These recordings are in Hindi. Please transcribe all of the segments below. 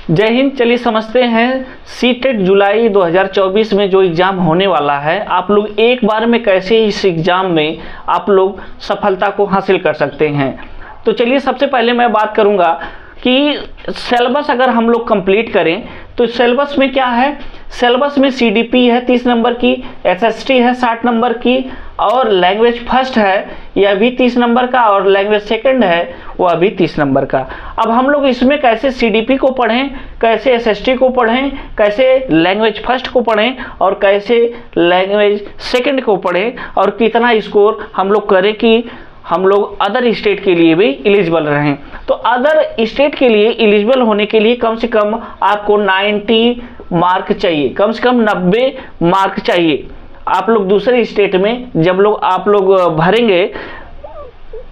जय हिंद। चलिए समझते हैं सीटेट जुलाई 2024 में जो एग्ज़ाम होने वाला है, आप लोग एक बार में कैसे इस एग्ज़ाम में आप लोग सफलता को हासिल कर सकते हैं। तो चलिए सबसे पहले मैं बात करूंगा कि सिलेबस अगर हम लोग कंप्लीट करें तो सिलेबस में क्या है। सिलेबस में सीडीपी है 30 नंबर की, एसएसटी है 60 नंबर की, और लैंग्वेज फर्स्ट है यह भी 30 नंबर का, और लैंग्वेज सेकंड है वह भी 30 नंबर का। अब हम लोग इसमें कैसे सीडीपी को पढ़ें, कैसे एसएसटी को पढ़ें, कैसे लैंग्वेज फर्स्ट को पढ़ें और कैसे लैंग्वेज सेकंड को पढ़ें, और कितना स्कोर हम लोग करें कि हम लोग अदर स्टेट के लिए भी एलिजिबल रहें। तो अदर स्टेट के लिए एलिजिबल होने के लिए कम से कम आपको 90 मार्क चाहिए, कम से कम 90 मार्क चाहिए। आप लोग दूसरे स्टेट में जब आप लोग भरेंगे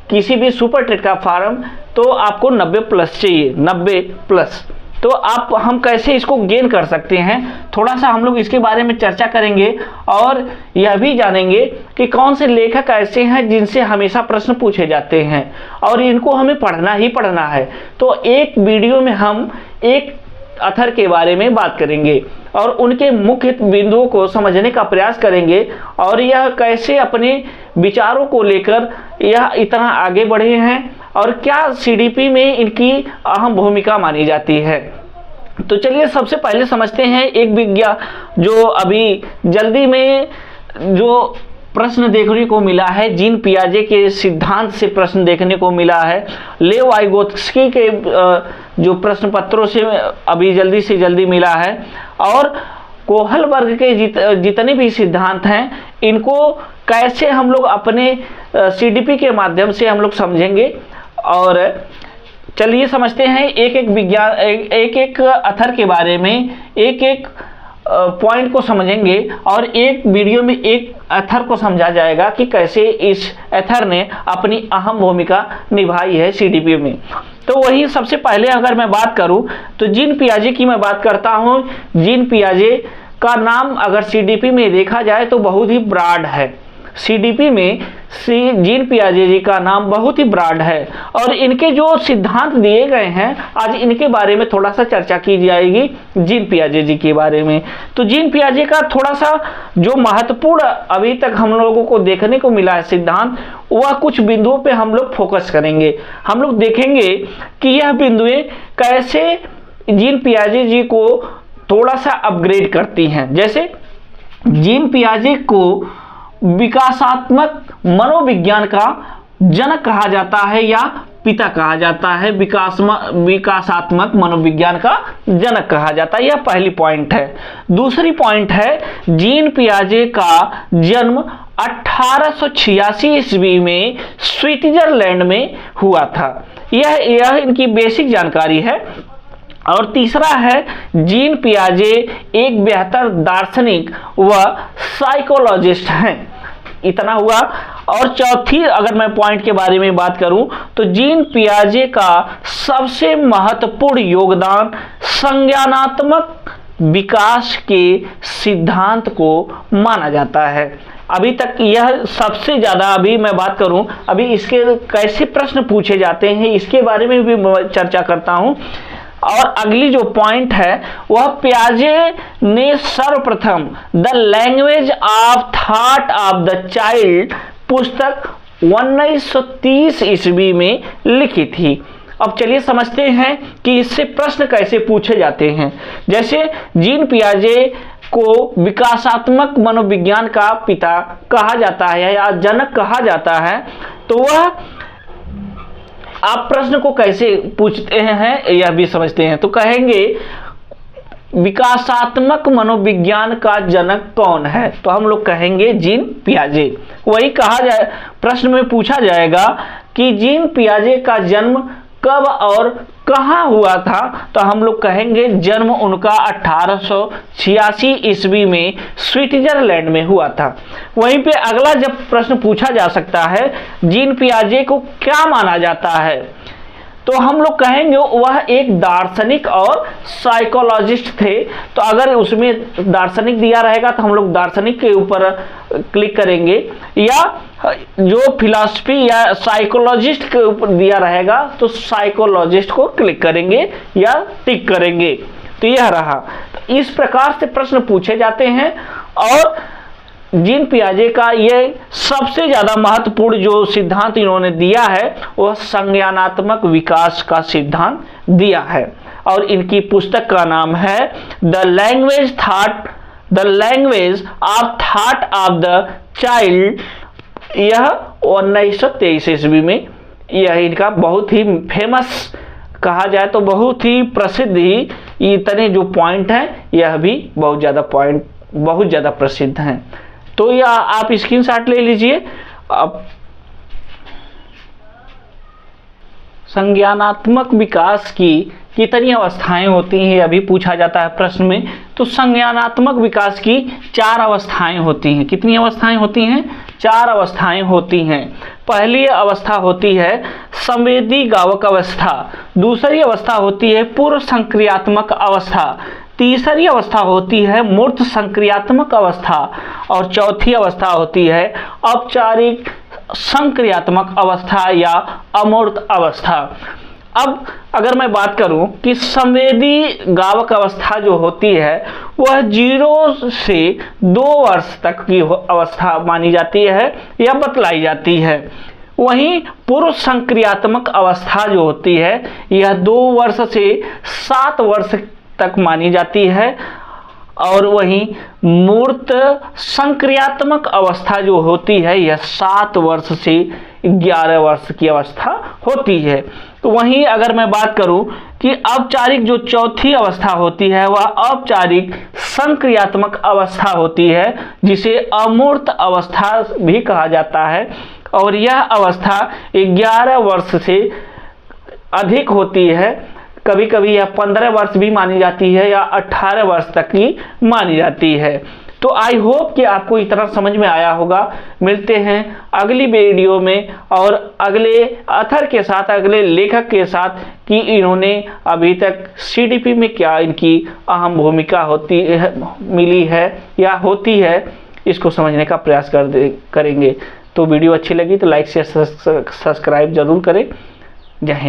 किसी भी सुपर टेट का फॉर्म तो आपको 90 प्लस चाहिए, 90 प्लस। तो हम कैसे इसको गेन कर सकते हैं, थोड़ा सा हम लोग इसके बारे में चर्चा करेंगे और यह भी जानेंगे कि कौन से लेखक ऐसे हैं जिनसे हमेशा प्रश्न पूछे जाते हैं और इनको हमें पढ़ना ही पढ़ना है। तो एक वीडियो में हम एक अथर के बारे में बात करेंगे और उनके मुख्य बिंदुओं को समझने का प्रयास करेंगे और यह कैसे अपने विचारों को लेकर यह इतना आगे बढ़े हैं और क्या सीडीपी में इनकी अहम भूमिका मानी जाती है। तो चलिए सबसे पहले समझते हैं एक विज्ञान जो अभी जल्दी में जो प्रश्न देखने को मिला है, जीन पियाजे के सिद्धांत से प्रश्न देखने को मिला है। लेव वाइगोत्स्की के जो प्रश्न पत्रों से अभी जल्दी से जल्दी मिला है, और कोहल वर्ग के जितने भी सिद्धांत हैं इनको कैसे हम लोग अपने सीडीपी के माध्यम से हम लोग समझेंगे। और चलिए समझते हैं एक एक अथर के बारे में, एक एक पॉइंट को समझेंगे और एक वीडियो में एक अथर को समझा जाएगा कि कैसे इस अथर ने अपनी अहम भूमिका निभाई है सीडीपी में। तो वही सबसे पहले अगर मैं बात करूं तो जीन पियाजे की मैं बात करता हूं। जीन पियाजे का नाम अगर सीडीपी में देखा जाए तो बहुत ही ब्रॉड है। सीडीपी में जीन पियाजे जी का नाम बहुत ही ब्रॉड है और इनके जो सिद्धांत दिए गए हैं आज इनके बारे में थोड़ा सा चर्चा की जाएगी, जीन पियाजे जी के बारे में। तो जीन पियाजे का थोड़ा सा जो महत्वपूर्ण अभी तक हम लोगों को देखने को मिला है सिद्धांत, वह कुछ बिंदुओं पे हम लोग फोकस करेंगे। हम लोग देखेंगे कि यह बिंदुएं कैसे जीन पियाजे जी को थोड़ा सा अपग्रेड करती हैं। जैसे जीन पियाजे को विकासात्मक मनोविज्ञान का जनक कहा जाता है या पिता कहा जाता है, विकासात्मक मनोविज्ञान का जनक कहा जाता है। यह पहली पॉइंट है। दूसरी पॉइंट है जीन पियाजे का जन्म 1886 ईस्वी में स्विट्जरलैंड में हुआ था। यह इनकी बेसिक जानकारी है। और तीसरा है जीन पियाजे एक बेहतर दार्शनिक व साइकोलॉजिस्ट हैं। इतना हुआ। और चौथी अगर मैं पॉइंट के बारे में बात करूं तो जीन पियाजे का सबसे महत्वपूर्ण योगदान संज्ञानात्मक विकास के सिद्धांत को माना जाता है। अभी तक यह सबसे ज़्यादा, अभी मैं बात करूं अभी इसके कैसे प्रश्न पूछे जाते हैं इसके बारे में भी चर्चा करता हूं। और अगली जो पॉइंट है वह पियाजे ने सर्वप्रथम the language of thought of the child पुस्तक 1930 ईस्वी में लिखी थी। अब चलिए समझते हैं कि इससे प्रश्न कैसे पूछे जाते हैं। जैसे जीन पियाजे को विकासात्मक मनोविज्ञान का पिता कहा जाता है या जनक कहा जाता है, तो वह आप प्रश्न को कैसे पूछते हैं यह भी समझते हैं। तो कहेंगे विकासात्मक मनोविज्ञान का जनक कौन है, तो हम लोग कहेंगे जीन पियाजे। वही कहा जाए, प्रश्न में पूछा जाएगा कि जीन पियाजे का जन्म कब और कहाँ हुआ था, तो हम लोग कहेंगे जन्म उनका 1886 ईस्वी में स्विट्जरलैंड में हुआ था। वहीं पे अगला जब प्रश्न पूछा जा सकता है जीन पियाजे को क्या माना जाता है, तो हम लोग कहेंगे वह एक दार्शनिक और साइकोलॉजिस्ट थे। तो अगर उसमें दार्शनिक दिया रहेगा तो हम लोग दार्शनिक के ऊपर क्लिक करेंगे, या जो फिलॉसफी या साइकोलॉजिस्ट के ऊपर दिया रहेगा तो साइकोलॉजिस्ट को क्लिक करेंगे या टिक करेंगे। तो यह रहा। तो इस प्रकार से प्रश्न पूछे जाते हैं, और जीन पियाजे का ये सबसे ज़्यादा महत्वपूर्ण जो सिद्धांत इन्होंने दिया है वह संज्ञानात्मक विकास का सिद्धांत दिया है, और इनकी पुस्तक का नाम है the language of thought of the child. यह 1923 ईस्वी में, यह इनका बहुत ही फेमस कहा जाए तो बहुत ही प्रसिद्ध ही, इतने जो पॉइंट हैं यह भी बहुत ज़्यादा प्रसिद्ध हैं। तो यह आप स्क्रीनशॉट ले लीजिए। अब संज्ञानात्मक विकास की कितनी अवस्थाएं होती हैं अभी पूछा जाता है प्रश्न में। तो संज्ञानात्मक विकास की 4 अवस्थाएं होती हैं। कितनी अवस्थाएं होती हैं? 4 अवस्थाएं होती हैं। पहली अवस्था होती है संवेदी गावक अवस्था, दूसरी अवस्था होती है पूर्व संक्रियात्मक अवस्था, तीसरी अवस्था होती है मूर्त संक्रियात्मक अवस्था, और चौथी अवस्था होती है औपचारिक संक्रियात्मक अवस्था या अमूर्त अवस्था। अब अगर मैं बात करूं कि संवेदी गावक अवस्था जो होती है वह 0 से 2 वर्ष तक की अवस्था मानी जाती है या बतलाई जाती है। वहीं पूर्व संक्रियात्मक अवस्था जो होती है यह 2 वर्ष से 7 वर्ष तक मानी जाती है, और वहीं मूर्त संक्रियात्मक अवस्था जो होती है यह 7 वर्ष से 11 वर्ष की अवस्था होती है। तो वहीं अगर मैं बात करूं कि औपचारिक जो चौथी अवस्था होती है वह औपचारिक संक्रियात्मक अवस्था होती है, जिसे अमूर्त अवस्था भी कहा जाता है, और यह अवस्था 11 वर्ष से अधिक होती है। कभी कभी यह 15 वर्ष भी मानी जाती है या 18 वर्ष तक की मानी जाती है। तो आई होप कि आपको इतना समझ में आया होगा। मिलते हैं अगली वीडियो में और अगले ऑथर के साथ, अगले लेखक के साथ कि इन्होंने अभी तक CDP में क्या इनकी अहम भूमिका होती है, मिली है या होती है, इसको समझने का प्रयास करेंगे। तो वीडियो अच्छी लगी तो लाइक शेयर सब्सक्राइब जरूर करें। जय हिंद।